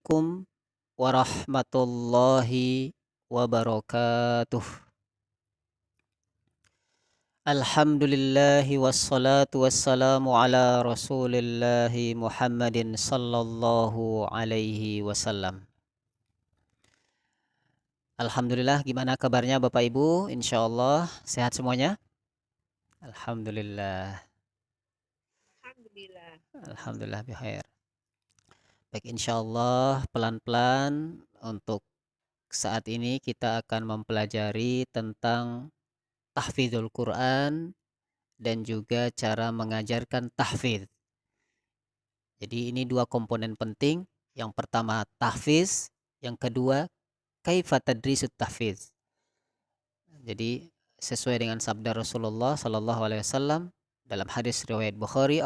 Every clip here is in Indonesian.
Assalamualaikum warahmatullahi wabarakatuh. Alhamdulillahi wassalatu wassalamu ala rasulillahi Muhammadin sallallahu alaihi wasallam. Alhamdulillah, gimana kabarnya Bapak Ibu? Insyaallah sehat semuanya? Alhamdulillah. Alhamdulillah. Alhamdulillah bikhair. Baik, insyaallah pelan-pelan untuk saat ini kita akan mempelajari tentang tahfidzul Quran dan juga cara mengajarkan tahfidz. Jadi ini dua komponen penting. Yang pertama tahfidz, yang kedua kaifa tadrisut tahfidz. Jadi sesuai dengan sabda Rasulullah sallallahu alaihi wasallam dalam hadis riwayat Bukhari,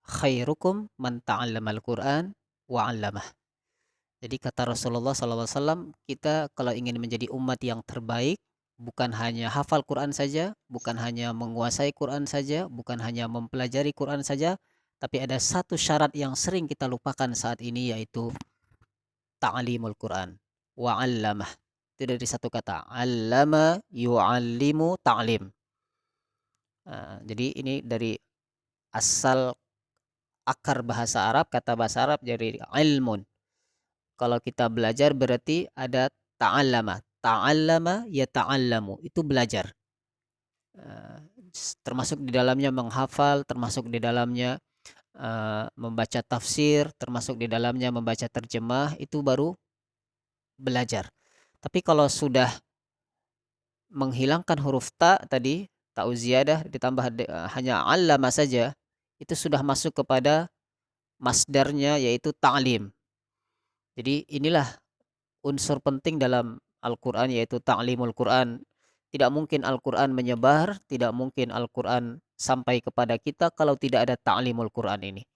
khairukum man ta'allamal Quran wa 'allamah. Jadi kata Rasulullah sallallahu alaihi wasallam, kita kalau ingin menjadi umat yang terbaik, bukan hanya hafal Quran saja, bukan hanya menguasai Quran saja, bukan hanya mempelajari Quran saja, tapi ada satu syarat yang sering kita lupakan saat ini, yaitu ta'limul Quran wa 'allamah. Itu dari satu kata, 'allama yu'allimu ta'lim. Jadi ini dari asal akar bahasa Arab, kata bahasa Arab jadi ilmun. Kalau kita belajar berarti ada ta'allama. Ta'allama ya ta'allamu. Itu belajar. Eh, Termasuk di dalamnya menghafal, termasuk di dalamnya membaca tafsir, termasuk di dalamnya membaca terjemah, itu baru belajar. Tapi kalau sudah menghilangkan huruf ta tadi, ta'u ziyadah ditambah hanya allama saja, itu sudah masuk kepada masdarnya yaitu ta'lim. Jadi inilah unsur penting dalam Al-Quran, yaitu ta'limul Quran. Tidak mungkin Al-Quran menyebar, tidak mungkin Al-Quran sampai kepada kita kalau tidak ada ta'limul Quran ini.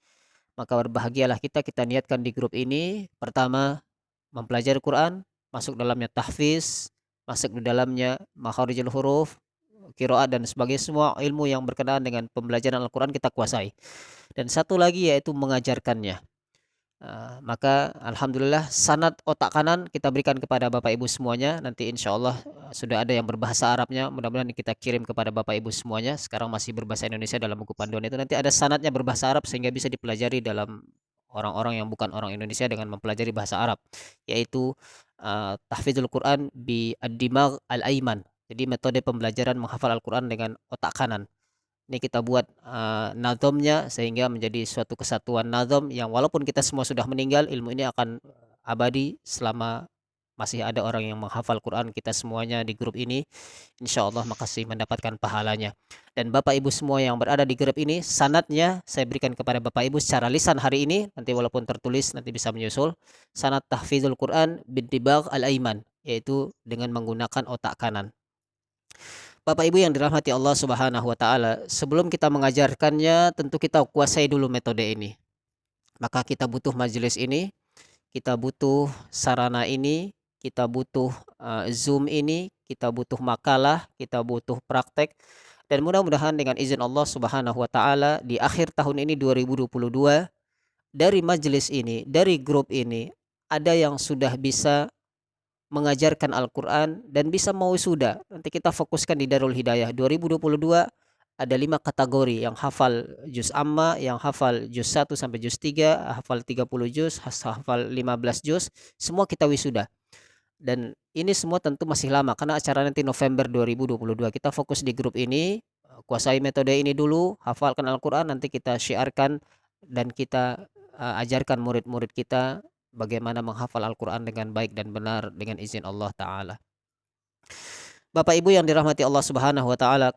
Maka berbahagialah kita niatkan di grup ini. Pertama, mempelajari Quran, masuk dalamnya tahfiz, masuk di dalamnya makharijul huruf, qiraat dan sebagainya, semua ilmu yang berkenaan dengan pembelajaran Al-Quran kita kuasai. Dan satu lagi yaitu mengajarkannya. Maka alhamdulillah sanad otak kanan kita berikan kepada Bapak Ibu semuanya. Nanti insya Allah sudah ada yang berbahasa Arabnya. Mudah-mudahan kita kirim kepada Bapak Ibu semuanya. Sekarang masih berbahasa Indonesia dalam buku panduan itu. Nanti ada sanadnya berbahasa Arab sehingga bisa dipelajari dalam orang-orang yang bukan orang Indonesia dengan mempelajari bahasa Arab. Yaitu tahfidzul Quran bi ad-dimagh al-aiman. Jadi metode pembelajaran menghafal Al-Quran dengan otak kanan. Ini kita buat nazamnya sehingga menjadi suatu kesatuan nazam yang walaupun kita semua sudah meninggal, ilmu ini akan abadi selama masih ada orang yang menghafal Quran. Kita semuanya di grup ini insya Allah makasih mendapatkan pahalanya. Dan Bapak Ibu semua yang berada di grup ini, sanatnya saya berikan kepada Bapak Ibu secara lisan hari ini, nanti walaupun tertulis nanti bisa menyusul. Sanat tahfizul Quran bidibagh al-aiman, yaitu dengan menggunakan otak kanan. Bapak Ibu yang dirahmati Allah Subhanahu wa taala, sebelum kita mengajarkannya tentu kita kuasai dulu metode ini. Maka kita butuh majelis ini, kita butuh sarana ini, kita butuh Zoom ini, kita butuh makalah, kita butuh praktek, dan mudah-mudahan dengan izin Allah Subhanahu wa taala di akhir tahun ini 2022, dari majelis ini, dari grup ini, ada yang sudah bisa mengajarkan Al-Quran dan bisa mawisuda. Nanti kita fokuskan di Darul Hidayah 2022, ada 5 kategori: yang hafal juz amma, yang hafal juz 1 sampai juz 3, hafal 30 juz, hafal 15 juz, semua kita wisuda. Dan ini semua tentu masih lama karena acara nanti November 2022. Kita fokus di grup ini, kuasai metode ini dulu, hafalkan Al-Quran, nanti kita syiarkan dan kita ajarkan murid-murid kita bagaimana menghafal Al-Quran dengan baik dan benar dengan izin Allah Ta'ala. Bapak Ibu yang dirahmati Allah Subhanahu Wa Ta'ala,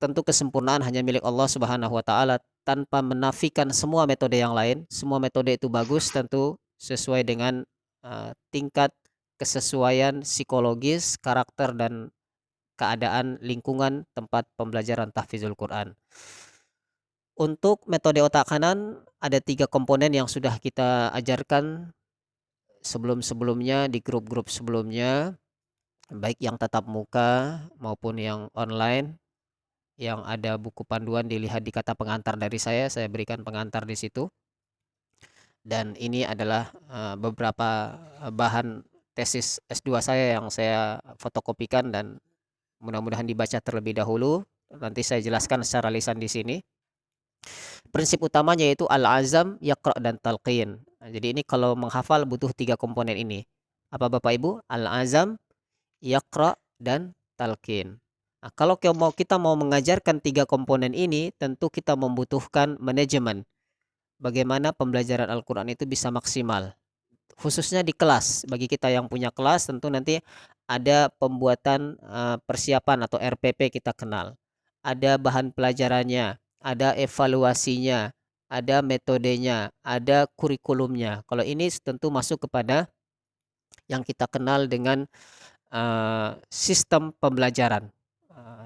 tentu kesempurnaan hanya milik Allah Subhanahu Wa Ta'ala tanpa menafikan semua metode yang lain. Semua metode itu bagus tentu sesuai dengan tingkat kesesuaian psikologis, karakter dan keadaan lingkungan tempat pembelajaran tahfizul Quran. Untuk metode otak kanan ada 3 komponen yang sudah kita ajarkan sebelum-sebelumnya di grup-grup sebelumnya, baik yang tatap muka maupun yang online. Yang ada buku panduan dilihat di kata pengantar dari saya berikan pengantar di situ. dan ini adalah beberapa bahan tesis S2 saya yang saya fotokopikan dan mudah-mudahan dibaca terlebih dahulu. Nanti saya jelaskan secara lisan di sini. Prinsip utamanya yaitu al-azam, yaqra' dan talqin. Nah, jadi ini kalau menghafal butuh 3 komponen ini. Apa Bapak Ibu? Al-azam, yaqra' dan talqin. Nah, kalau kita mau mengajarkan 3 komponen ini, tentu kita membutuhkan manajemen. Bagaimana pembelajaran Al-Quran itu bisa maksimal. Khususnya di kelas. Bagi kita yang punya kelas, tentu nanti ada pembuatan persiapan atau RPP kita kenal. Ada bahan pelajarannya, ada evaluasinya, ada metodenya, ada kurikulumnya. Kalau ini tentu masuk kepada yang kita kenal dengan sistem pembelajaran.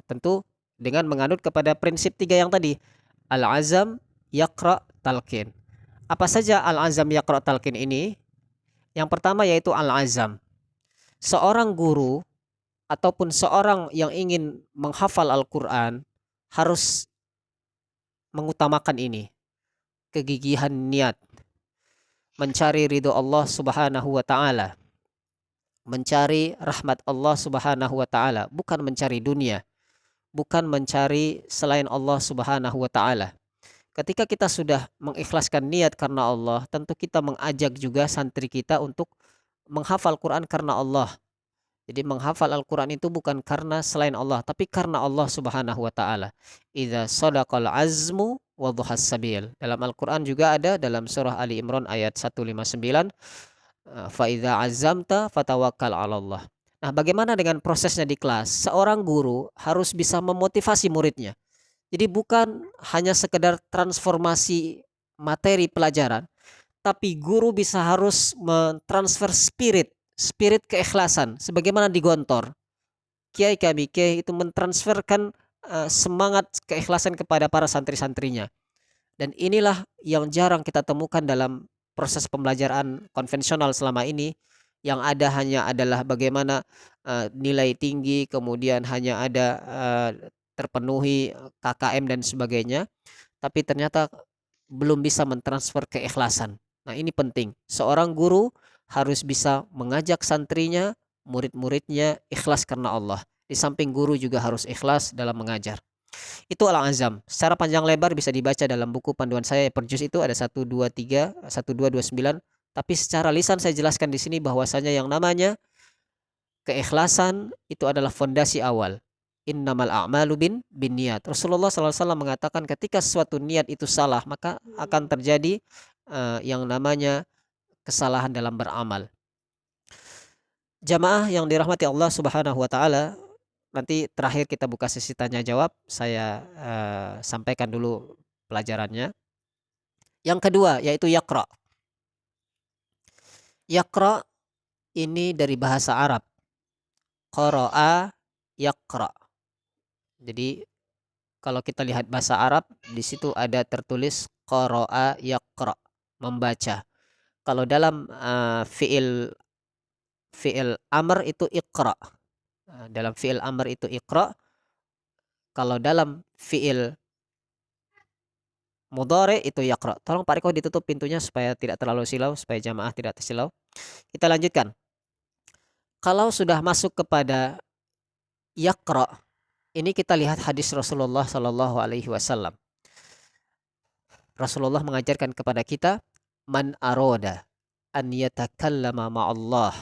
Tentu dengan menganut kepada prinsip 3 yang tadi. Al-azam, yaqra, talqin. Apa saja al-azam, yaqra, talqin ini? Yang pertama yaitu al-azam. Seorang guru ataupun seorang yang ingin menghafal Al-Quran harus mengutamakan ini. Kegigihan niat. Mencari ridho Allah subhanahu wa ta'ala. Mencari rahmat Allah subhanahu wa ta'ala. Bukan mencari dunia. Bukan mencari selain Allah subhanahu wa ta'ala. Ketika kita sudah mengikhlaskan niat karena Allah, tentu kita mengajak juga santri kita untuk menghafal Quran karena Allah. Jadi menghafal Al-Quran itu bukan karena selain Allah, tapi karena Allah subhanahu wa ta'ala. Idza sadaqal azmu wa dhuhas sabil. Dalam Al-Quran juga ada dalam surah Ali Imran ayat 159. Fa idza azamta fatawakkal 'ala Allah. Nah, bagaimana dengan prosesnya di kelas? Seorang guru harus bisa memotivasi muridnya. Jadi bukan hanya sekedar transformasi materi pelajaran, tapi guru bisa harus mentransfer spirit keikhlasan sebagaimana di Gontor. Kiai kami kiai itu mentransferkan semangat keikhlasan kepada para santri-santrinya. Dan inilah yang jarang kita temukan dalam proses pembelajaran konvensional selama ini. Yang ada hanya adalah bagaimana nilai tinggi, kemudian hanya ada terpenuhi KKM dan sebagainya, tapi ternyata belum bisa mentransfer keikhlasan. Nah, ini penting. Seorang guru harus bisa mengajak santrinya, murid-muridnya ikhlas karena Allah. Di samping guru juga harus ikhlas dalam mengajar. Itu al-azam. Secara panjang lebar bisa dibaca dalam buku panduan saya per juz itu ada 123, 1229. Tapi secara lisan saya jelaskan di sini bahwasanya yang namanya keikhlasan itu adalah fondasi awal. Innamal a'malu bin niat. Rasulullah SAW mengatakan ketika suatu niat itu salah, maka akan terjadi yang namanya kesalahan dalam beramal. Jamaah yang dirahmati Allah Subhanahu wa taala, nanti terakhir kita buka sesi tanya jawab. Saya sampaikan dulu pelajarannya. Yang kedua yaitu yaqra. Yaqra ini dari bahasa Arab. Qara'a yaqra. Jadi kalau kita lihat bahasa Arab, di situ ada tertulis qara'a yaqra, membaca. Kalau dalam fiil amr itu iqra. Dalam fiil amr itu iqra. Kalau dalam fiil mudhari itu yaqra. Tolong Pak Riko ditutup pintunya supaya tidak terlalu silau, supaya jamaah tidak tersilau. Kita lanjutkan. Kalau sudah masuk kepada yaqra, ini kita lihat hadis Rasulullah Sallallahu Alaihi Wasallam. Rasulullah mengajarkan kepada kita, man aroda an yatakallama ma'allah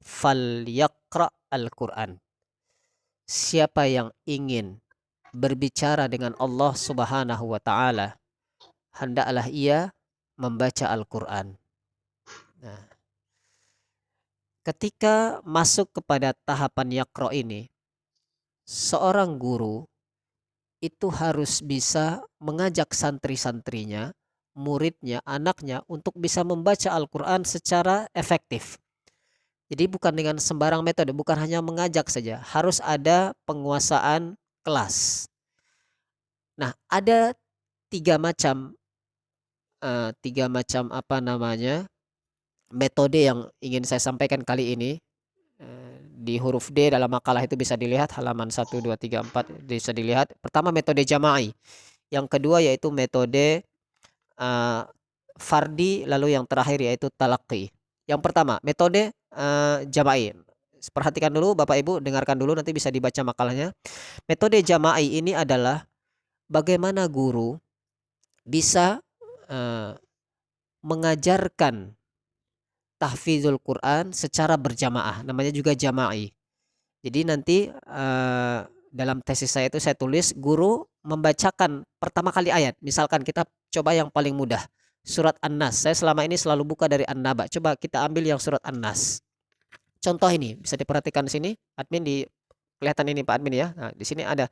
falyaqra al-Quran. Siapa yang ingin berbicara dengan Allah Subhanahu wa taala, hendaklah ia membaca Al-Quran. Nah, ketika masuk kepada tahapan yaqra ini, seorang guru itu harus bisa mengajak santri-santrinya, muridnya, anaknya untuk bisa membaca Al-Quran secara efektif. Jadi bukan dengan sembarang metode, bukan hanya mengajak saja, harus ada penguasaan kelas. Nah, ada tiga macam metode yang ingin saya sampaikan kali ini. Di huruf D dalam makalah itu bisa dilihat halaman 1, 2, 3, 4 bisa dilihat. Pertama metode jama'i. Yang kedua yaitu metode fardi, lalu yang terakhir yaitu talaqi. Yang pertama, metode jama'i. Perhatikan dulu Bapak Ibu, dengarkan dulu nanti bisa dibaca makalahnya. Metode jama'i ini adalah bagaimana guru bisa mengajarkan tahfizul Quran secara berjamaah, namanya juga jama'i. Jadi nanti dalam tesis saya itu saya tulis guru membacakan pertama kali ayat. Misalkan kita coba yang paling mudah, surat An-Nas. Saya selama ini selalu buka dari An-Naba. Coba kita ambil yang surat An-Nas. Contoh ini bisa diperhatikan di sini, admin di kelihatan ini Pak admin ya. Nah, di sini ada.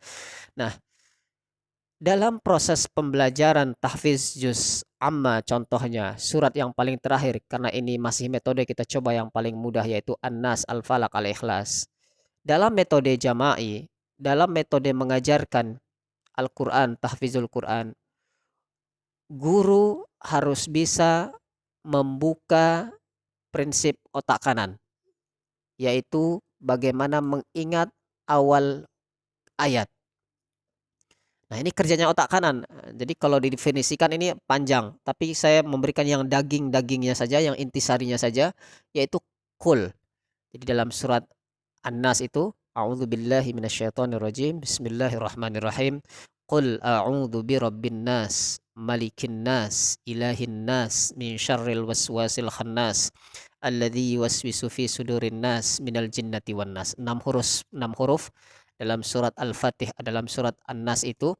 Nah, dalam proses pembelajaran tahfiz juz amma contohnya surat yang paling terakhir karena ini masih metode kita coba yang paling mudah yaitu An-Nas, Al-Falaq, Al-Ikhlas. Dalam metode jama'i, dalam metode mengajarkan Al-Quran, tahfizul Quran, guru harus bisa membuka prinsip otak kanan, yaitu bagaimana mengingat awal ayat. Nah, ini kerjanya otak kanan. Jadi kalau didefinisikan ini panjang, tapi saya memberikan yang daging-dagingnya saja, yang intisarinya saja, yaitu kul. Jadi dalam surat An-Nas itu, a'udzubillahi minasyaitonirrajim, bismillahirrahmanirrahim. Qul a'udzu birabbin nas, malikin nas, ilahin nas, min syarril waswasil khannas, alladzi yuwaswisu fi sudurin nas minal jinnati wan nas. 6 huruf dalam surat Al-Fatih, dalam surat An-Nas itu.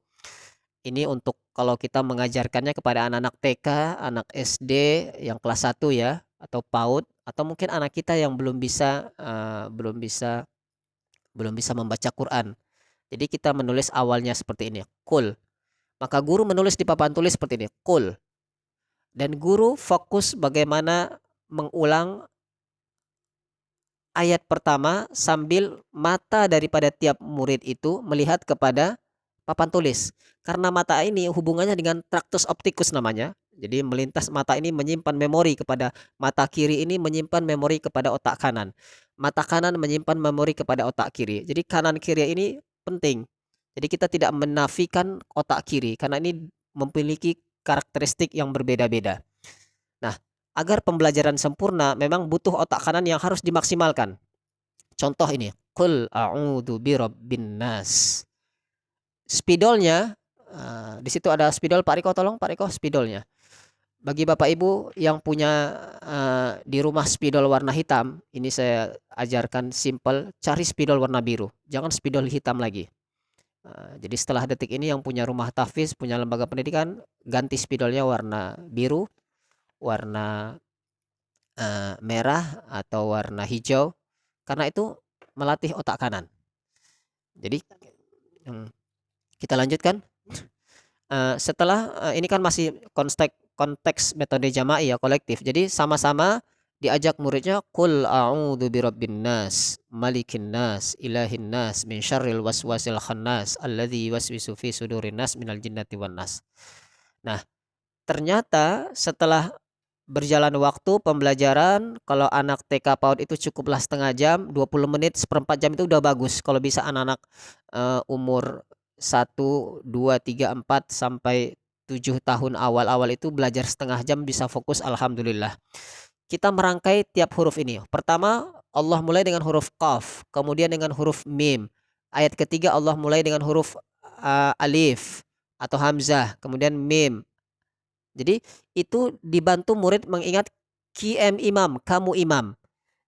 Ini untuk kalau kita mengajarkannya kepada anak-anak TK, anak SD yang kelas 1 ya, atau PAUD, atau mungkin anak kita yang belum bisa membaca Quran. Jadi kita menulis awalnya seperti ini, kul. Maka guru menulis di papan tulis seperti ini, kul. Dan guru fokus bagaimana mengulang ayat pertama sambil mata daripada tiap murid itu melihat kepada papan tulis. Karena mata ini hubungannya dengan traktus optikus namanya. Jadi melintas mata ini menyimpan memori kepada mata kiri, ini menyimpan memori kepada otak kanan. Mata kanan menyimpan memori kepada otak kiri. Jadi kanan kiri ini penting. Jadi kita tidak menafikan otak kiri karena ini memiliki karakteristik yang berbeda-beda. Nah, agar pembelajaran sempurna memang butuh otak kanan yang harus dimaksimalkan. Contoh ini, qul a'udzu birabbin nas. Spidolnya di situ ada spidol Pak Riko, tolong Pak Riko spidolnya. Bagi Bapak Ibu yang punya di rumah spidol warna hitam, ini saya ajarkan simple, cari spidol warna biru, jangan spidol hitam lagi. Jadi setelah detik ini yang punya rumah tahfiz, punya lembaga pendidikan, ganti spidolnya warna biru, warna merah atau warna hijau, karena itu melatih otak kanan. Jadi kita lanjutkan. Setelah ini kan masih konteks metode jama'i ya, kolektif. Jadi sama-sama diajak muridnya, qul a'udzu birabbin nas, malikin nas, ilahin nas, min syarril waswasil khannas, alladzi yuwaswisu fi sudurin nas minal jinnati wan nas. Nah, ternyata setelah berjalan waktu pembelajaran, kalau anak TK PAUD itu cukuplah setengah jam, 20 menit, seperempat jam itu udah bagus. Kalau bisa anak-anak umur 1, 2, 3, 4 sampai 7 tahun awal-awal itu belajar setengah jam bisa fokus, alhamdulillah. Kita merangkai tiap huruf ini. Pertama, Allah mulai dengan huruf qaf, kemudian dengan huruf mim. Ayat ketiga Allah mulai dengan huruf alif atau hamzah, kemudian mim. Jadi itu dibantu murid mengingat QM imam, kamu imam.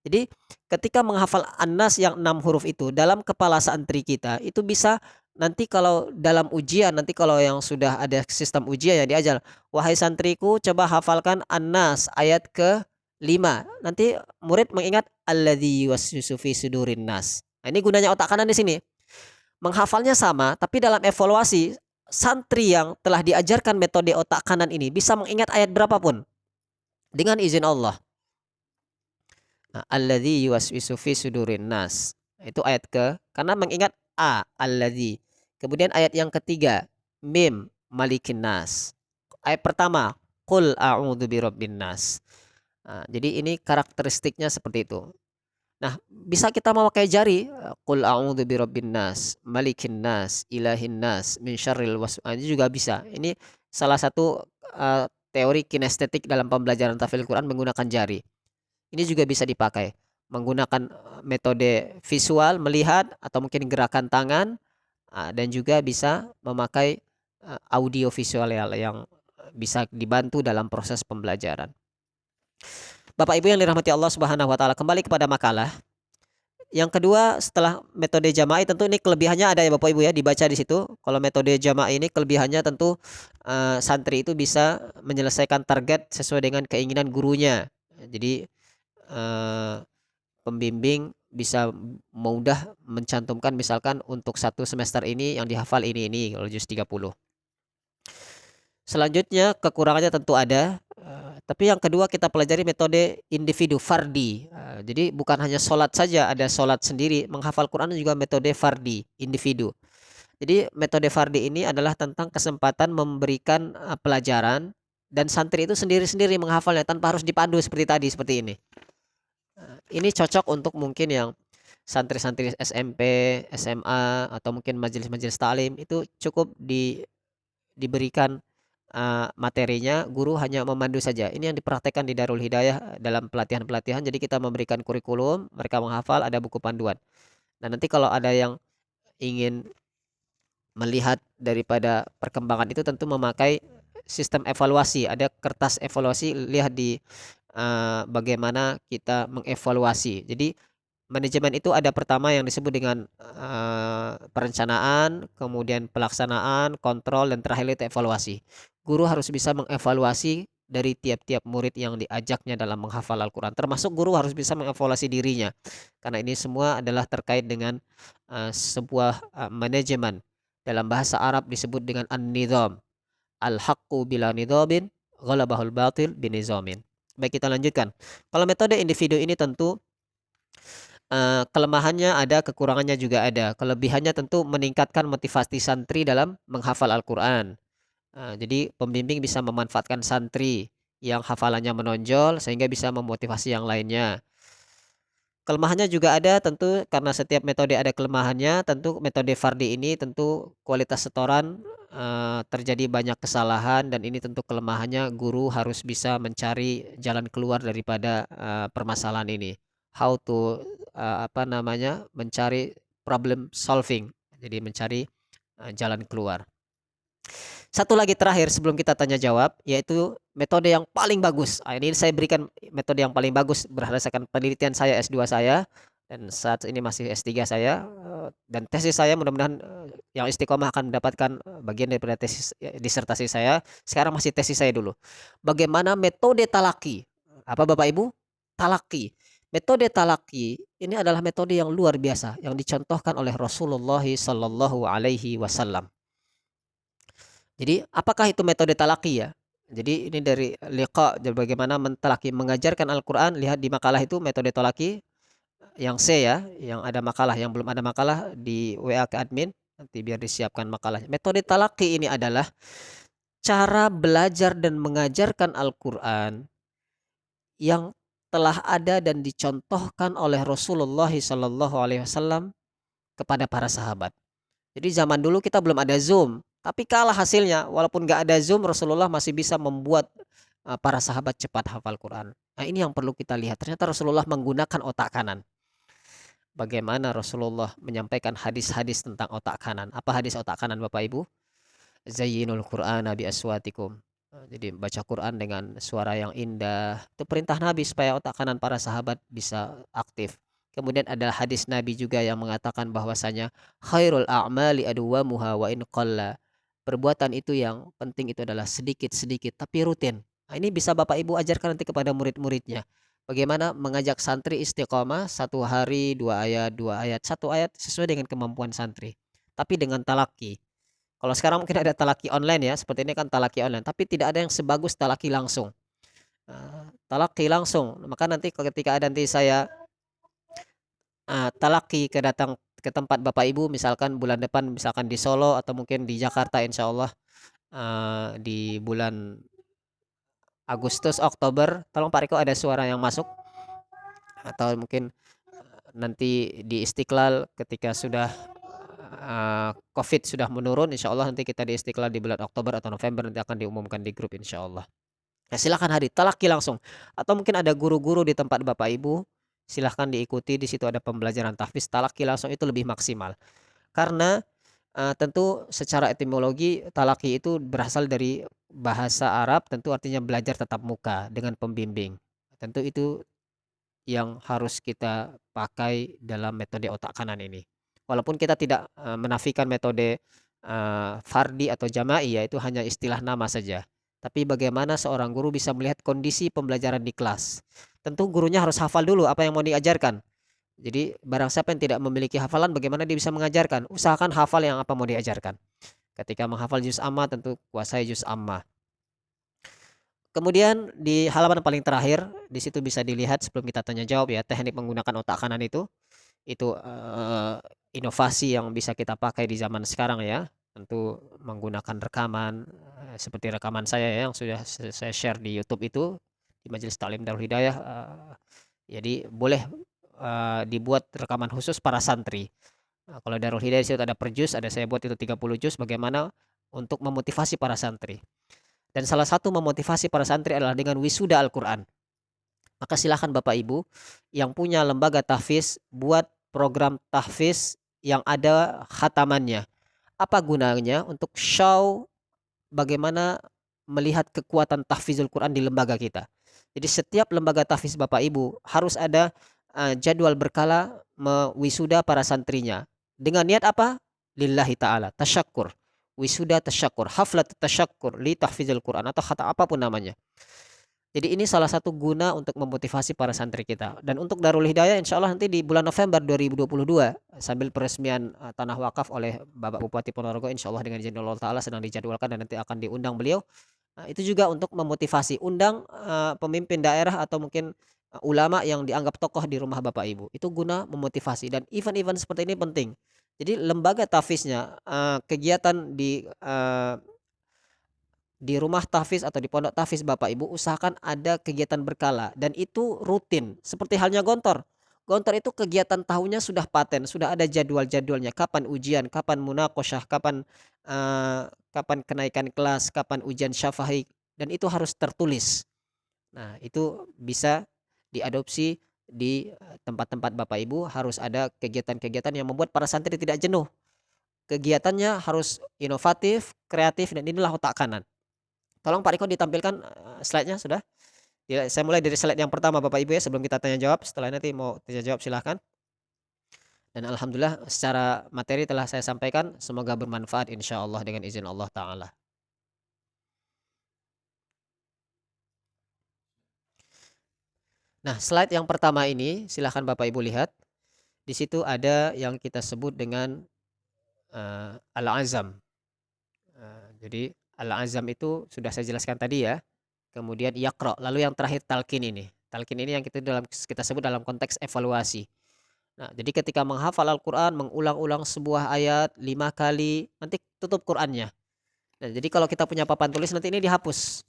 Jadi ketika menghafal An-Nas yang 6 huruf itu dalam kepala santri kita itu bisa nanti kalau dalam ujian, nanti kalau yang sudah ada sistem ujian yang diajar, wahai santriku coba hafalkan An-Nas ayat ke-5. Nanti murid mengingat alladzi yuwaswisu fi sudurin nas. Nah, ini gunanya otak kanan di sini. Menghafalnya sama, tapi dalam evaluasi santri yang telah diajarkan metode otak kanan ini bisa mengingat ayat berapapun dengan izin Allah. Nah, alladzi yuwaswisu fi sudurin nas. Itu ayat karena mengingat alladzi. Kemudian ayat yang ketiga, mim, malikin nas. Ayat pertama, qul a'udzu birabbin nas. Nah, jadi ini karakteristiknya seperti itu. Nah, bisa kita memakai jari, qul a'udzu birabbin nas, malikin nas, ilahin nas, min syarril waswas, juga bisa. Ini salah satu teori kinestetik dalam pembelajaran tahfidz Quran menggunakan jari. Ini juga bisa dipakai menggunakan metode visual melihat atau mungkin gerakan tangan, dan juga bisa memakai audio visual yang bisa dibantu dalam proses pembelajaran. Bapak Ibu yang dirahmati Allah Subhanahu wa taala, kembali kepada makalah. Yang kedua, setelah metode jama'i, tentu ini kelebihannya ada ya Bapak Ibu ya, dibaca di situ. Kalau metode jama'i ini kelebihannya tentu santri itu bisa menyelesaikan target sesuai dengan keinginan gurunya. Jadi pembimbing bisa mudah mencantumkan misalkan untuk satu semester ini yang dihafal ini kalau juz 30. Selanjutnya kekurangannya tentu ada, tapi yang kedua kita pelajari metode individu fardi. Jadi bukan hanya sholat saja, ada sholat sendiri, menghafal Quran juga metode fardi, individu. Jadi metode fardi ini adalah tentang kesempatan memberikan pelajaran dan santri itu sendiri-sendiri menghafalnya tanpa harus dipandu seperti tadi, seperti ini. Ini cocok untuk mungkin yang santri-santri SMP, SMA, atau mungkin majelis-majelis taklim itu cukup diberikan materinya, guru hanya memandu saja. Ini yang dipraktekkan di Darul Hidayah dalam pelatihan-pelatihan. Jadi kita memberikan kurikulum, mereka menghafal, ada buku panduan. Nah, nanti kalau ada yang ingin melihat daripada perkembangan itu tentu memakai sistem evaluasi. Ada kertas evaluasi, lihat di bagaimana kita mengevaluasi. Jadi manajemen itu ada pertama yang disebut dengan perencanaan, kemudian pelaksanaan, kontrol, dan terakhir itu evaluasi. Guru harus bisa mengevaluasi dari tiap-tiap murid yang diajaknya dalam menghafal Al-Quran. Termasuk guru harus bisa mengevaluasi dirinya. Karena ini semua adalah terkait dengan sebuah manajemen. Dalam bahasa Arab disebut dengan an-nizam. Al-haqqu bila nidhabin, ghalabahul batil binizamin. Baik, kita lanjutkan. Kalau metode individu ini tentu kelemahannya ada, kekurangannya juga ada. Kelebihannya tentu meningkatkan motivasi santri dalam menghafal Al-Quran. Jadi pembimbing bisa memanfaatkan santri yang hafalannya menonjol sehingga bisa memotivasi yang lainnya. Kelemahannya juga ada tentu karena setiap metode ada kelemahannya. Tentu metode Fardi ini tentu kualitas setoran terjadi banyak kesalahan dan ini tentu kelemahannya, guru harus bisa mencari jalan keluar daripada permasalahan ini. How to mencari problem solving. Jadi mencari jalan keluar. Satu lagi terakhir sebelum kita tanya jawab, yaitu metode yang paling bagus. Ini saya berikan metode yang paling bagus berdasarkan penelitian saya S2 saya dan saat ini masih S3 saya, dan tesis saya mudah-mudahan yang istiqomah akan mendapatkan bagian daripada tesis disertasi saya. Sekarang masih tesis saya dulu. Bagaimana metode talaki? Apa Bapak Ibu? Talaki. Metode talaki ini adalah metode yang luar biasa yang dicontohkan oleh Rasulullah Sallallahu Alaihi Wasallam. Jadi apakah itu metode talaki ya? Jadi ini dari liqa, bagaimana mentalaki, mengajarkan Al-Quran. Lihat di makalah itu metode talaki yang C ya, yang ada makalah, yang belum ada makalah di WA ke admin nanti biar disiapkan makalahnya. Metode talaki ini adalah cara belajar dan mengajarkan Al-Quran yang telah ada dan dicontohkan oleh Rasulullah Sallallahu Alaihi Wasallam kepada para sahabat. Jadi zaman dulu kita belum ada Zoom, tapi kalah hasilnya. Walaupun nggak ada Zoom, Rasulullah masih bisa membuat para sahabat cepat hafal Quran. Nah, ini yang perlu kita lihat. Ternyata Rasulullah menggunakan otak kanan. Bagaimana Rasulullah menyampaikan hadis-hadis tentang otak kanan? Apa hadis otak kanan Bapak Ibu? Zayyinul Qur'ana bi aswatikum. Jadi baca Quran dengan suara yang indah. Itu perintah Nabi supaya otak kanan para sahabat bisa aktif. Kemudian ada hadis Nabi juga yang mengatakan bahwasanya khairul a'mali adwamuha wa in qalla. Perbuatan itu yang penting itu adalah sedikit-sedikit tapi rutin. Nah, ini bisa Bapak Ibu ajarkan nanti kepada murid-muridnya. Bagaimana mengajak santri istiqomah 1 hari 2 ayat, 1 ayat sesuai dengan kemampuan santri. Tapi dengan talaki. Kalau sekarang mungkin ada talaki online ya, seperti ini kan talaki online, tapi tidak ada yang sebagus talaki langsung. Talaki langsung, maka nanti ketika ada nanti saya talaki ke tempat Bapak Ibu, misalkan bulan depan misalkan di Solo atau mungkin di Jakarta insya Allah di bulan Agustus, Oktober, tolong Pak Riko ada suara yang masuk, atau mungkin nanti di Istiqlal ketika sudah COVID sudah menurun, insya Allah nanti kita di Istiqlal di bulan Oktober atau November nanti akan diumumkan di grup insya Allah. Ya silakan hadir, talaki langsung. Atau mungkin ada guru-guru di tempat Bapak Ibu, silahkan diikuti, di situ ada pembelajaran tahfiz, talaki langsung itu lebih maksimal. Karena, tentu secara etimologi talaki itu berasal dari bahasa Arab, tentu artinya belajar tatap muka dengan pembimbing. Tentu itu yang harus kita pakai dalam metode otak kanan ini. Walaupun kita tidak, menafikan metode, fardhi atau jama'i, ya itu hanya istilah nama saja. Tapi bagaimana seorang guru bisa melihat kondisi pembelajaran di kelas. Tentu gurunya harus hafal dulu apa yang mau diajarkan. Jadi barang siapa yang tidak memiliki hafalan, bagaimana dia bisa mengajarkan? Usahakan hafal yang apa mau diajarkan. Ketika menghafal juz amma, tentu kuasai juz amma. Kemudian di halaman paling terakhir, di situ bisa dilihat sebelum kita tanya jawab ya, teknik menggunakan otak kanan itu, inovasi yang bisa kita pakai di zaman sekarang ya. Tentu menggunakan rekaman, seperti rekaman saya ya yang sudah saya share di YouTube itu, di Majelis Taklim Darul Hidayah, jadi boleh, dibuat rekaman khusus para santri. Kalau Darul Hidayah di situ ada per juz, ada saya buat itu 30 juz bagaimana untuk memotivasi para santri. Dan salah satu memotivasi para santri adalah dengan wisuda Al-Qur'an. Maka silakan Bapak Ibu yang punya lembaga tahfiz buat program tahfiz yang ada khatamannya. Apa gunanya? Untuk show bagaimana melihat kekuatan tahfizul Quran di lembaga kita. Jadi setiap lembaga tahfiz Bapak Ibu harus ada, jadwal berkala wisuda para santrinya. Dengan niat apa? Lillahi ta'ala, tasyakkur. Wisuda tasyakkur, haflat tasyakkur li tahfizul Quran atau kata apapun namanya. Jadi ini salah satu guna untuk memotivasi para santri kita. Dan untuk Darul Hidayah insya Allah nanti di bulan November 2022 sambil peresmian, tanah wakaf oleh Bapak Bupati Ponorogo insya Allah dengan izin Allah Ta'ala sedang dijadwalkan dan nanti akan diundang beliau. Itu juga untuk memotivasi. Undang, pemimpin daerah atau mungkin, ulama yang dianggap tokoh di rumah Bapak Ibu. Itu guna memotivasi dan event-event seperti ini penting. Jadi lembaga tahfiznya, kegiatan di rumah tahfiz atau di pondok tahfiz Bapak Ibu usahakan ada kegiatan berkala dan itu rutin seperti halnya Gontor. Gontor itu kegiatan tahunnya sudah paten, sudah ada jadwal-jadwalnya, kapan ujian, kapan munaqasyah, kapan kenaikan kelas, kapan ujian syafa'i dan itu harus tertulis. Nah, itu bisa diadopsi di, tempat-tempat Bapak Ibu harus ada kegiatan-kegiatan yang membuat para santri tidak jenuh. Kegiatannya harus inovatif, kreatif dan inilah otak kanan. Tolong Pak Riko ditampilkan, slide-nya sudah? Ya, saya mulai dari slide yang pertama Bapak Ibu ya sebelum kita tanya jawab, setelah nanti mau tanya jawab silahkan. Dan alhamdulillah secara materi telah saya sampaikan, semoga bermanfaat insyaallah dengan izin Allah taala. Nah, slide yang pertama ini silahkan Bapak Ibu lihat, di situ ada yang kita sebut dengan, al-azam. Jadi al-azam itu sudah saya jelaskan tadi ya, kemudian yaqra, lalu yang terakhir talqin ini. Talqin ini yang kita sebut dalam konteks evaluasi. Nah, jadi ketika menghafal Al-Quran, mengulang-ulang sebuah ayat 5 kali, nanti tutup Qurannya. Nah, jadi kalau kita punya papan tulis nanti ini dihapus.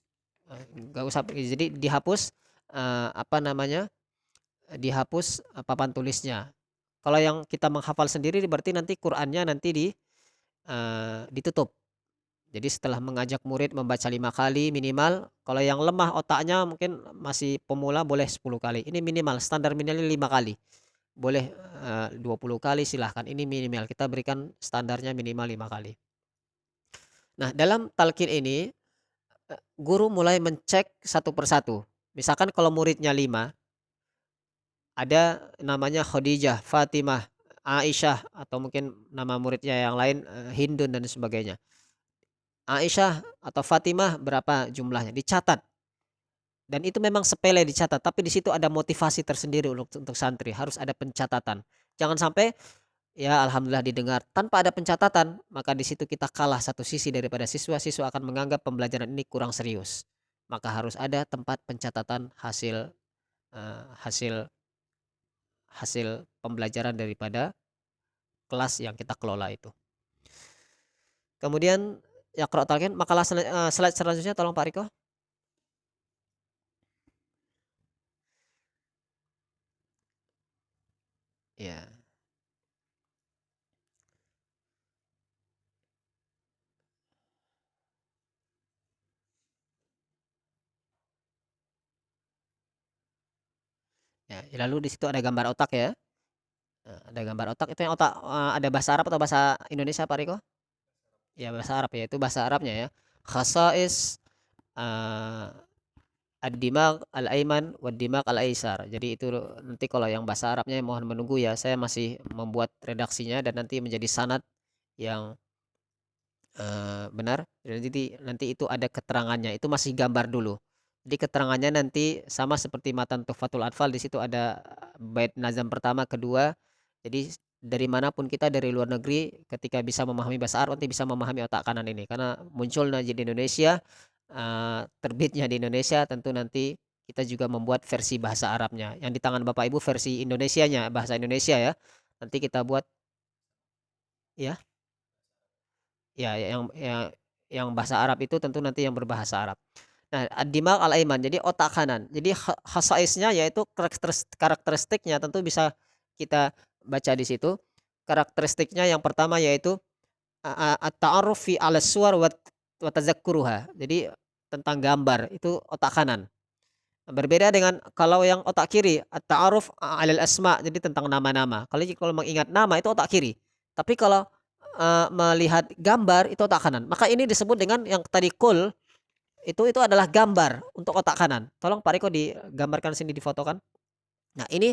Nggak usah, jadi dihapus, apa namanya, dihapus papan tulisnya. Kalau yang kita menghafal sendiri berarti nanti Qurannya nanti ditutup. Jadi setelah mengajak murid membaca 5 kali minimal, kalau yang lemah otaknya mungkin masih pemula boleh 10 kali. Ini minimal, standar minimalnya 5 kali. Boleh, 20 kali silahkan, ini minimal, kita berikan standarnya minimal 5 kali. Nah, dalam talqin ini, guru mulai mencek satu persatu. Misalkan kalau muridnya 5, ada namanya Khadijah, Fatimah, Aisyah, atau mungkin nama muridnya yang lain, Hindun dan sebagainya. Aisyah atau Fatimah berapa jumlahnya, dicatat. Dan itu memang sepele dicatat, tapi di situ ada motivasi tersendiri untuk santri, harus ada pencatatan. Jangan sampai ya alhamdulillah didengar. Tanpa ada pencatatan, maka di situ kita kalah satu sisi daripada siswa-siswa akan menganggap pembelajaran ini kurang serius. Maka harus ada tempat pencatatan hasil, hasil hasil pembelajaran daripada kelas yang kita kelola itu. Kemudian Yaqra' talqin, makalah slide selanjutnya tolong Pak Riko. Ya. Ya, lalu di situ ada gambar otak ya. Ada gambar otak itu yang otak, ada bahasa Arab atau bahasa Indonesia Pak Riko? Ya bahasa Arab ya, itu bahasa Arabnya ya. Khasais, eee, ad-dimag al-ayman wad-dimag al-aysar. Jadi itu nanti kalau yang bahasa Arabnya mohon menunggu ya, saya masih membuat redaksinya dan nanti menjadi sanad yang, benar. Nanti itu ada keterangannya, itu masih gambar dulu. Jadi keterangannya nanti sama seperti matan Tuhfatul Atfal, di situ ada bait nazam pertama, kedua. Jadi dari manapun kita dari luar negeri ketika bisa memahami bahasa Arab nanti bisa memahami otak kanan ini karena muncul di Indonesia, terbitnya di Indonesia tentu nanti kita juga membuat versi bahasa Arabnya. Yang di tangan Bapak Ibu versi Indonesianya, bahasa Indonesia ya. Nanti kita buat ya. Ya, yang bahasa Arab itu tentu nanti yang berbahasa Arab. Nah, ad-dimag al-ayman, jadi otak kanan. Jadi khasaisnya yaitu karakteristiknya tentu bisa kita baca di situ. Karakteristiknya yang pertama yaitu at-ta'arruf fi 'ala suwar wa tazakkuruha. Jadi tentang gambar itu otak kanan. Berbeda dengan kalau yang otak kiri, at-ta'aruf 'alal asma, jadi tentang nama-nama. Kalau mengingat nama itu otak kiri. Tapi kalau, melihat gambar itu otak kanan. Maka ini disebut dengan yang tadi itu adalah gambar untuk otak kanan. Tolong Pak Riko digambarkan sini, difotokan. Nah ini,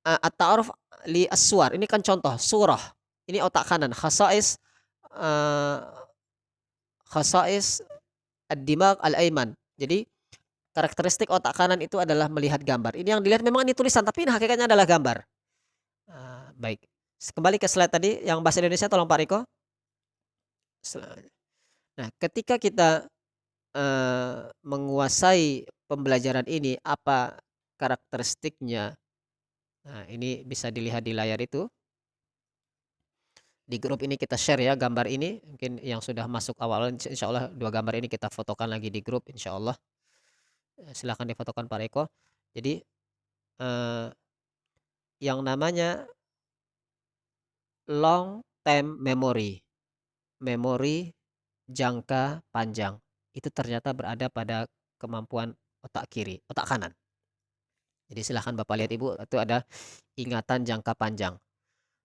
at-ta'aruf li aswar, ini kan contoh, surah. Ini otak kanan, eee, khasais ad-dimag al-ayman. Jadi karakteristik otak kanan itu adalah melihat gambar. Ini yang dilihat memang ini tulisan, tapi ini hakikatnya adalah gambar. Baik. Kembali ke slide tadi yang bahasa Indonesia tolong Pak Riko. Nah, ketika kita, menguasai pembelajaran ini, apa karakteristiknya? Nah, ini bisa dilihat di layar itu. Di grup ini kita share ya gambar ini, mungkin yang sudah masuk awal insya Allah 2 gambar ini kita fotokan lagi di grup insya Allah. Silakan difotokan Pak Riko. Jadi, eee, yang namanya long term memory, memori jangka panjang, itu ternyata berada pada kemampuan otak kiri, otak kanan. Jadi silahkan Bapak lihat Ibu, itu ada ingatan jangka panjang,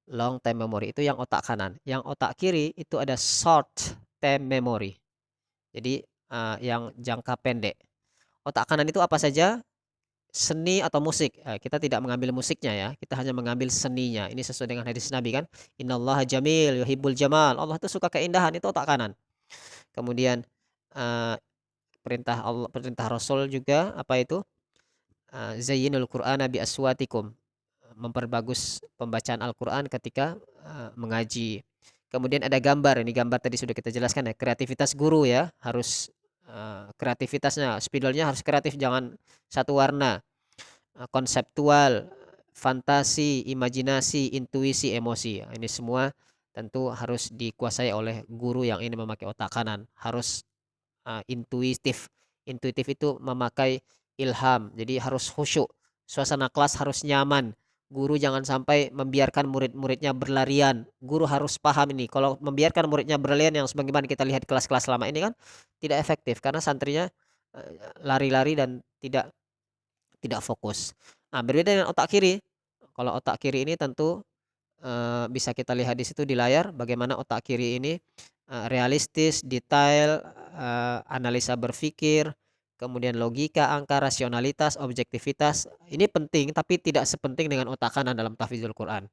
long term memory itu yang otak kanan. Yang otak kiri itu ada short term memory. Jadi, yang jangka pendek. Otak kanan itu apa saja? Seni atau musik, kita tidak mengambil musiknya ya, kita hanya mengambil seninya. Ini sesuai dengan hadis Nabi kan, "Innallaha jamil yuhibbul jamal." Allah itu suka keindahan, itu otak kanan. Kemudian, eee, perintah Rasul juga apa itu, "Zayyinul Qur'ana bi aswatikum." Memperbagus pembacaan Al-Qur'an ketika, mengaji. Kemudian ada gambar, ini gambar tadi sudah kita jelaskan ya, kreativitas guru ya, harus, kreativitasnya, spidolnya harus kreatif, jangan satu warna. Konseptual, fantasi, imajinasi, intuisi, emosi. Ini semua tentu harus dikuasai oleh guru yang ini memakai otak kanan. Harus, intuitif. Intuitif itu memakai ilham, jadi harus khusyuk. Suasana kelas harus nyaman. Guru jangan sampai membiarkan murid-muridnya berlarian. Guru harus paham ini, kalau membiarkan muridnya berlarian yang sebagaimana kita lihat di kelas-kelas selama ini kan tidak efektif karena santrinya, lari-lari dan tidak fokus. Nah, berbeda dengan otak kiri. Kalau otak kiri ini tentu, bisa kita lihat di situ di layar bagaimana otak kiri ini, realistis, detail, analisa berpikir, kemudian logika, angka, rasionalitas, objektivitas. Ini penting tapi tidak sepenting dengan otak kanan dalam tahfidzul Quran.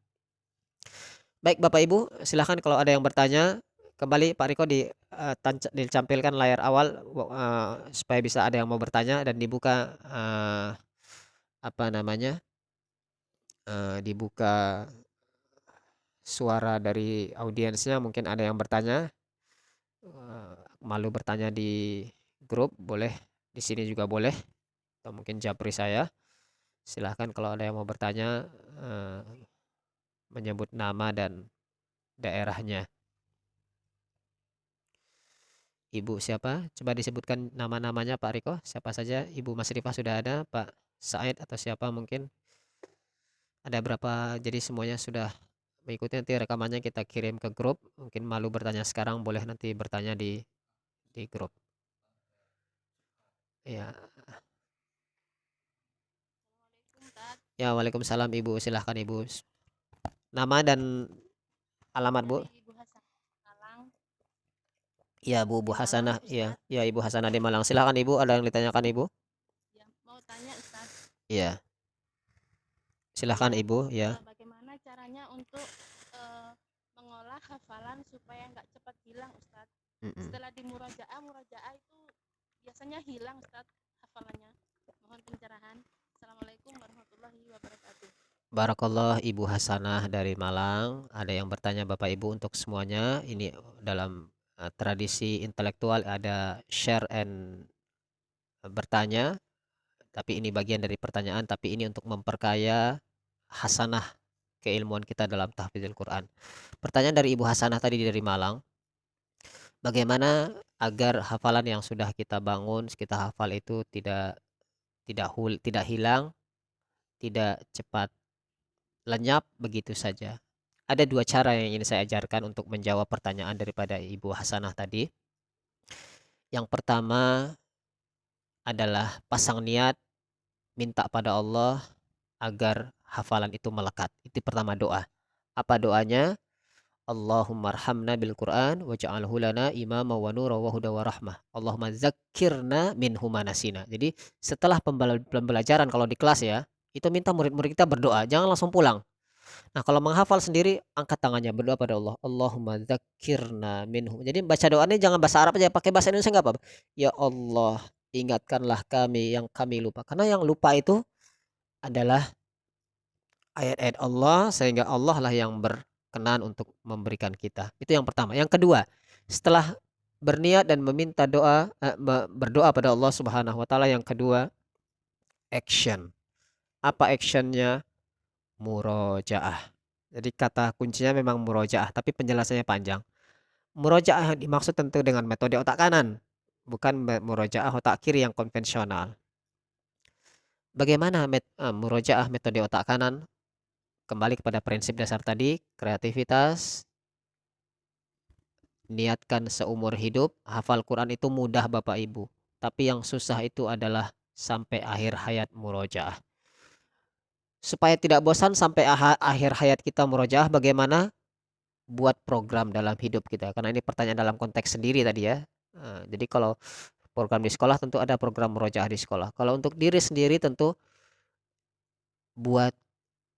Baik Bapak Ibu, silahkan kalau ada yang bertanya. Kembali Pak Riko dicampilkan layar awal, supaya bisa ada yang mau bertanya dan dibuka, apa namanya, dibuka suara dari audiensnya, mungkin ada yang bertanya, malu bertanya di grup boleh, di sini juga boleh, atau mungkin japri saya. Silahkan kalau ada yang mau bertanya, eee, menyebut nama dan daerahnya. Ibu siapa? Coba disebutkan nama-namanya Pak Riko, siapa saja? Ibu Masrifah sudah ada, Pak Said atau siapa mungkin? Ada berapa? Jadi semuanya sudah mengikuti, nanti rekamannya kita kirim ke grup. Mungkin malu bertanya sekarang, boleh nanti bertanya di grup. Ya, Ya, waalaikumsalam Ibu. Silahkan Ibu. Nama dan alamat Bu? Dari Ibu Hasan Malang Ya, Bu di Malang, Hasanah. Ya, Ustadz. ya Ibu Hasanah di Malang. Silahkan Ibu. Ada yang ditanyakan Ibu? Ya, mau tanya Ustadz, Ya, silahkan ya, Ibu. Ya. bagaimana caranya untuk eh, mengolah hafalan supaya nggak cepat hilang, Ustadz? Mm-mm. Setelah di murojaah, murojaah itu biasanya hilang, Ustadz, hafalannya. Mohon pencerahan. Assalamualaikum warahmatullahi wabarakatuh. Barakallah Ibu Hasanah dari Malang. Ada yang bertanya Bapak Ibu untuk semuanya. Ini dalam tradisi intelektual ada share and bertanya. Tapi ini bagian dari pertanyaan. Tapi ini untuk memperkaya hasanah keilmuan kita dalam tahfidzul Quran. Pertanyaan dari Ibu Hasanah tadi dari Malang. Bagaimana agar hafalan yang sudah kita bangun, kita hafal itu tidak hilang, tidak cepat lenyap begitu saja. Ada dua cara yang ingin saya ajarkan untuk menjawab pertanyaan daripada Ibu Hasanah tadi. Yang pertama adalah pasang niat minta pada Allah agar hafalan itu melekat. Itu pertama doa. Apa doanya? Allahumma arhamna bil Qur'an waj'alhu lana imama wa nura wa huda wa rahmah. Allahumma zakkirna minhu ma nasina. Jadi setelah pembelajaran kalau di kelas ya, itu minta murid-murid kita berdoa, jangan langsung pulang. Nah, kalau menghafal sendiri, angkat tangannya, berdoa pada Allah. Allahumma dzakirna minhu. Jadi baca doanya jangan bahasa Arab aja, pakai bahasa Indonesia nggak apa-apa. Ya Allah, ingatkanlah kami yang kami lupa. Karena yang lupa itu adalah ayat-ayat Allah, sehingga Allah lah yang berkenan untuk memberikan kita. Itu yang pertama. Yang kedua, setelah berniat dan meminta doa, berdoa pada Allah Subhanahu wa taala, yang kedua, action. Apa actionnya? Murojaah. Jadi kata kuncinya memang murojaah, tapi penjelasannya panjang. Murojaah yang dimaksud tentu dengan metode otak kanan, bukan murojaah otak kiri yang konvensional. Bagaimana murojaah metode otak kanan? Kembali kepada prinsip dasar tadi, kreativitas, niatkan seumur hidup, hafal Quran itu mudah Bapak Ibu. Tapi yang susah itu adalah sampai akhir hayat murojaah. Supaya tidak bosan sampai akhir hayat kita murojaah, bagaimana buat program dalam hidup kita? Karena ini pertanyaan dalam konteks sendiri tadi ya. Jadi kalau program di sekolah tentu ada program murojaah di sekolah. Kalau untuk diri sendiri tentu buat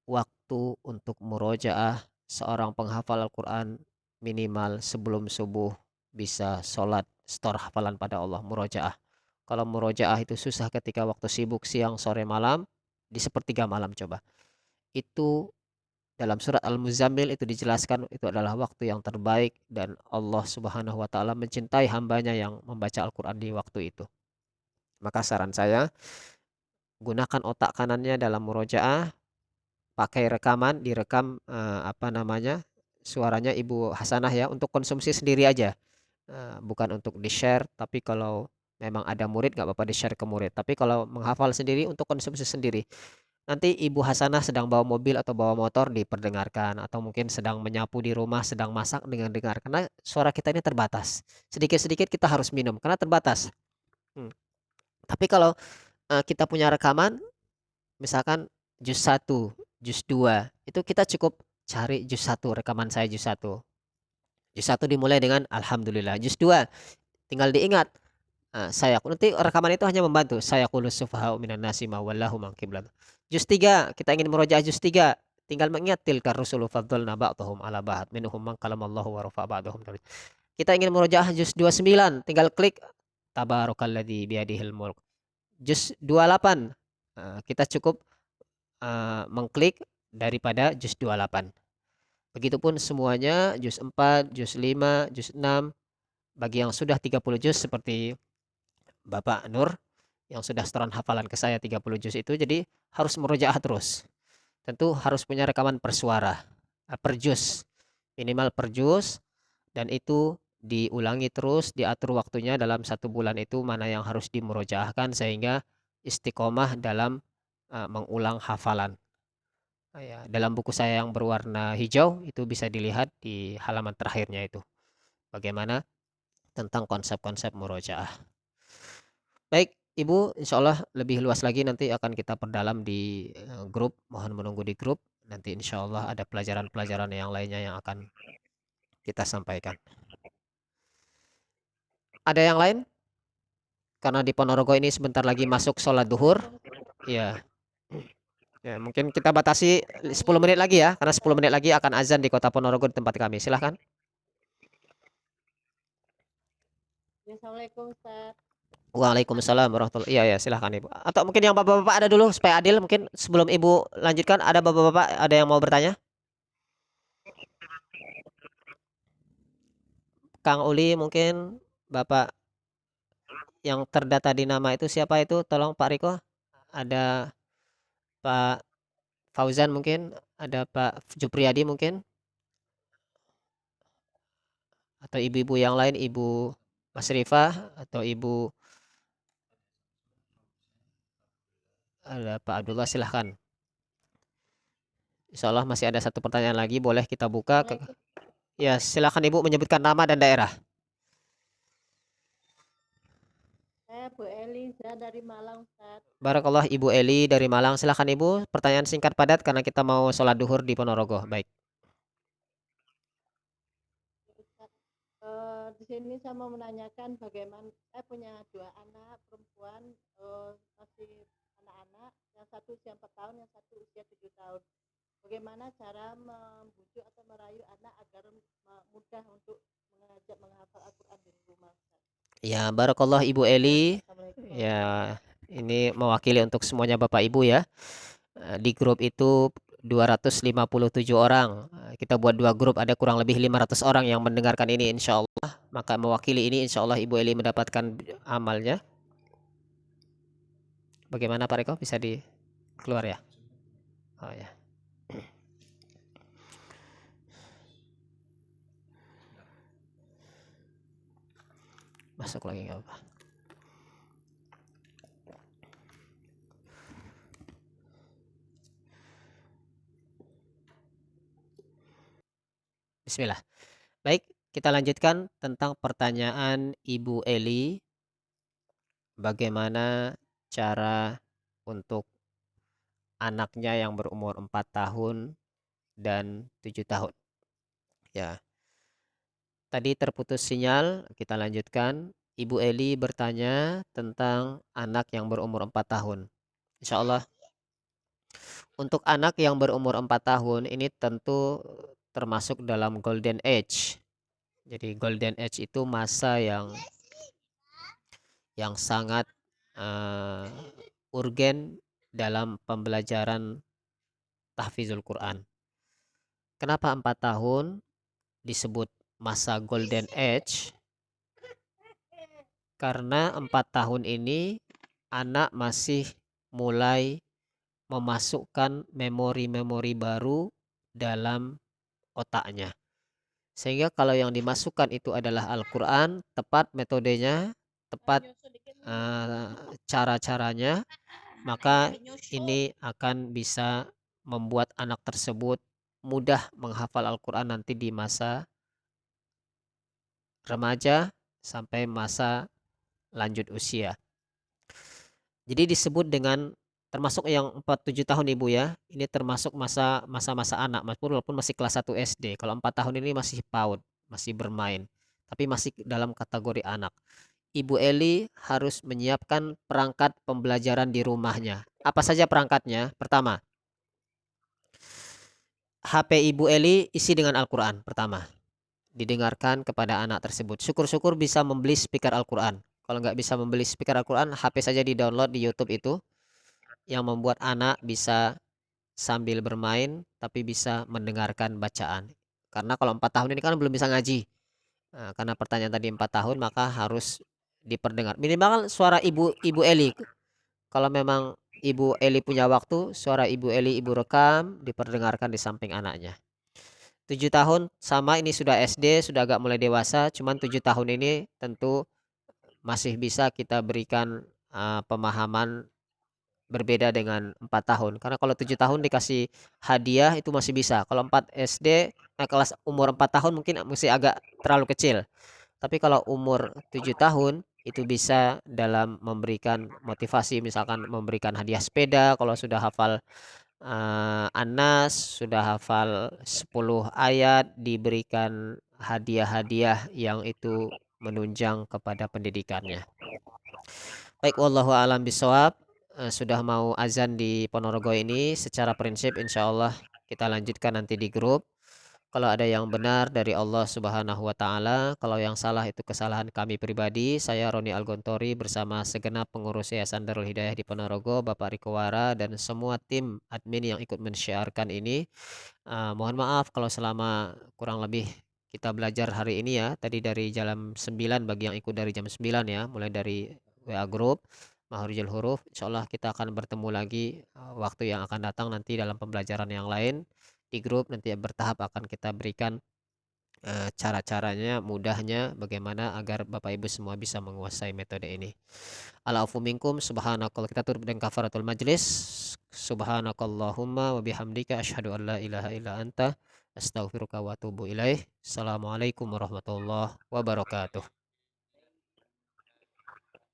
waktu untuk murojaah seorang penghafal Al-Quran minimal sebelum subuh bisa sholat store hafalan pada Allah murojaah. Kalau murojaah itu susah ketika waktu sibuk siang, sore, malam, di sepertiga malam coba. Itu dalam surat Al-Muzammil itu dijelaskan itu adalah waktu yang terbaik dan Allah Subhanahu wa taala mencintai hambanya yang membaca Al-Qur'an di waktu itu. Maka saran saya, gunakan otak kanannya dalam murojaah, pakai rekaman, direkam apa namanya? Suaranya Ibu Hasanah ya untuk konsumsi sendiri aja. Bukan untuk di-share, tapi kalau memang ada murid nggak apa-apa di-share ke murid. Tapi kalau menghafal sendiri untuk konsumsi sendiri. Nanti Ibu Hasanah sedang bawa mobil atau bawa motor diperdengarkan atau mungkin sedang menyapu di rumah, sedang masak dengan dengar karena suara kita ini terbatas. Sedikit-sedikit kita harus minum karena terbatas. Hmm. Tapi kalau kita punya rekaman, misalkan juz 1, juz 2, itu kita cukup cari juz 1, rekaman saya juz 1. Juz 1 dimulai dengan alhamdulillah. Juz 2 tinggal diingat. Saya nanti rekaman itu hanya membantu. Saya qulus sufaha'u minan nasi ma wallahu man qiblat. Juz 3, kita ingin merojaah juz 3, tinggal mengingat tilkar rusulu faddalna ba'dahum ala ba'd minhum man kalamallahu wa rafa'a ba'dahum darajat. Kita ingin merojaah juz 29, tinggal klik tabarakalladzi biyadihil mulk. Juz 28, kita cukup mengklik daripada juz 28. Begitupun semuanya juz 4, juz 5, juz 6. Bagi yang sudah 30 juz seperti Bapak Nur yang sudah setoran hafalan ke saya 30 juz itu, jadi harus murojaah terus. Tentu harus punya rekaman persuara per juz, minimal per juz, dan itu diulangi terus, diatur waktunya dalam 1 bulan itu mana yang harus dimurojaahkan sehingga istiqomah dalam mengulang hafalan. Ya, dalam buku saya yang berwarna hijau itu bisa dilihat di halaman terakhirnya itu. Bagaimana tentang konsep-konsep murojaah. Baik, Ibu insya Allah lebih luas lagi nanti akan kita perdalam di grup. Mohon menunggu di grup. Nanti insya Allah ada pelajaran-pelajaran yang lainnya yang akan kita sampaikan. Ada yang lain? Karena di Ponorogo ini sebentar lagi masuk sholat duhur. Ya, ya mungkin kita batasi 10 menit lagi ya. Karena 10 menit lagi akan azan di kota Ponorogo di tempat kami. Silahkan. Assalamualaikum Ustaz. Waalaikumsalam warahmatullahi. Iya ya, silahkan Ibu. Atau mungkin yang bapak-bapak ada dulu supaya adil. Mungkin sebelum Ibu lanjutkan, ada bapak-bapak ada yang mau bertanya? Kang Uli mungkin bapak yang terdata di nama itu siapa itu? Tolong Pak Riko. Ada Pak Fauzan mungkin, ada Pak Jupriyadi mungkin, atau ibu-ibu yang lain, Ibu Mas Rifah atau Ibu ada Pak Abdullah silahkan. Insya Allah masih ada satu pertanyaan lagi, boleh kita buka. Ya silahkan Ibu menyebutkan nama dan daerah. Saya Bu Eli, saya dari Malang Ustaz. Barakallah Ibu Eli dari Malang. Silahkan Ibu, pertanyaan singkat padat karena kita mau sholat duhur di Ponorogo. Baik. Di sini saya mau menanyakan bagaimana saya punya 2 anak perempuan, masih anak-anak, yang satu usia 4 tahun, yang satu usia 7 tahun. Bagaimana cara membujuk atau merayu anak agar mudah untuk mengajak menghafal Al-Quran di rumah? Ya, barakallah Ibu Eli. Ya, ini mewakili untuk semuanya Bapak Ibu ya. Di grup itu 257 orang. Kita buat 2 grup, ada kurang lebih 500 orang yang mendengarkan ini insya Allah. Maka mewakili ini insya Allah Ibu Eli mendapatkan amalnya. Bagaimana Pak Reko? Bisa di keluar ya? Oh ya. Masuk lagi nggak apa-apa. Bismillah. Baik, kita lanjutkan tentang pertanyaan Ibu Eli. Bagaimana cara untuk anaknya yang berumur 4 tahun dan 7 tahun. Ya, tadi terputus sinyal, kita lanjutkan. Ibu Eli bertanya tentang anak yang berumur 4 tahun. Insya Allah, untuk anak yang berumur 4 tahun ini tentu termasuk dalam golden age. Jadi golden age itu masa yang sangat urgen dalam pembelajaran tahfizul Quran. Kenapa 4 tahun disebut masa golden age? Karena 4 tahun ini anak masih mulai memasukkan memori-memori baru dalam otaknya. Sehingga kalau yang dimasukkan itu adalah Al-Quran, tepat metodenya, tepat cara-caranya, maka ini akan bisa membuat anak tersebut mudah menghafal Al-Quran nanti di masa remaja sampai masa lanjut usia. Jadi disebut dengan termasuk yang 4-7 tahun Ibu ya. Ini termasuk masa-masa anak walaupun masih kelas 1 SD. Kalau 4 tahun ini masih PAUD, masih bermain. Tapi masih dalam kategori anak. Ibu Eli harus menyiapkan perangkat pembelajaran di rumahnya. Apa saja perangkatnya? Pertama, HP Ibu Eli isi dengan Al-Quran pertama. Didengarkan kepada anak tersebut. Syukur-syukur bisa membeli speaker Al-Quran. Kalau nggak bisa membeli speaker Al-Quran, HP saja di-download di YouTube itu. Yang membuat anak bisa sambil bermain, tapi bisa mendengarkan bacaan. Karena kalau 4 tahun ini kan belum bisa ngaji. Nah, karena pertanyaan tadi 4 tahun, maka harus diperdengar. Minimal suara Ibu Eli. Kalau memang Ibu Eli punya waktu, suara Ibu Eli Ibu rekam, diperdengarkan di samping anaknya. 7 tahun sama ini sudah SD, sudah agak mulai dewasa, cuman 7 tahun ini tentu masih bisa kita berikan pemahaman berbeda dengan 4 tahun. Karena kalau 7 tahun dikasih hadiah itu masih bisa. Kalau 4 SD, kelas umur 4 tahun mungkin masih agak terlalu kecil. Tapi kalau umur 7 tahun Itu bisa dalam memberikan motivasi, misalkan memberikan hadiah sepeda kalau sudah hafal An-Nas, sudah hafal 10 ayat, diberikan hadiah-hadiah yang itu menunjang kepada pendidikannya. Baik, wallahu alam bisawab. Sudah mau azan di Ponorogo ini, secara prinsip insya Allah kita lanjutkan nanti di grup. Kalau ada yang benar dari Allah Subhanahu wa taala, kalau yang salah itu kesalahan kami pribadi. Saya Roni Algontori bersama segenap pengurus Yayasan Darul Hidayah di Ponorogo, Bapak Riko Wara dan semua tim admin yang ikut mensyiarkan ini. Mohon maaf kalau selama kurang lebih kita belajar hari ini ya, tadi dari jam 9 bagi yang ikut dari jam 9 ya, mulai dari WA Group, Maharijul Huruf. Insyaallah kita akan bertemu lagi waktu yang akan datang nanti dalam pembelajaran yang lain di grup, nanti bertahap akan kita berikan cara-caranya, mudahnya bagaimana agar Bapak Ibu semua bisa menguasai metode ini. Ala'afu minkum subhanakallah, kita tutup dengan kafaratul majlis. Subhanakallahumma wa bihamdika asyhadu an la ilaha illa anta astaghfiruka wa atubu ilaih. Assalamualaikum warahmatullahi wabarakatuh.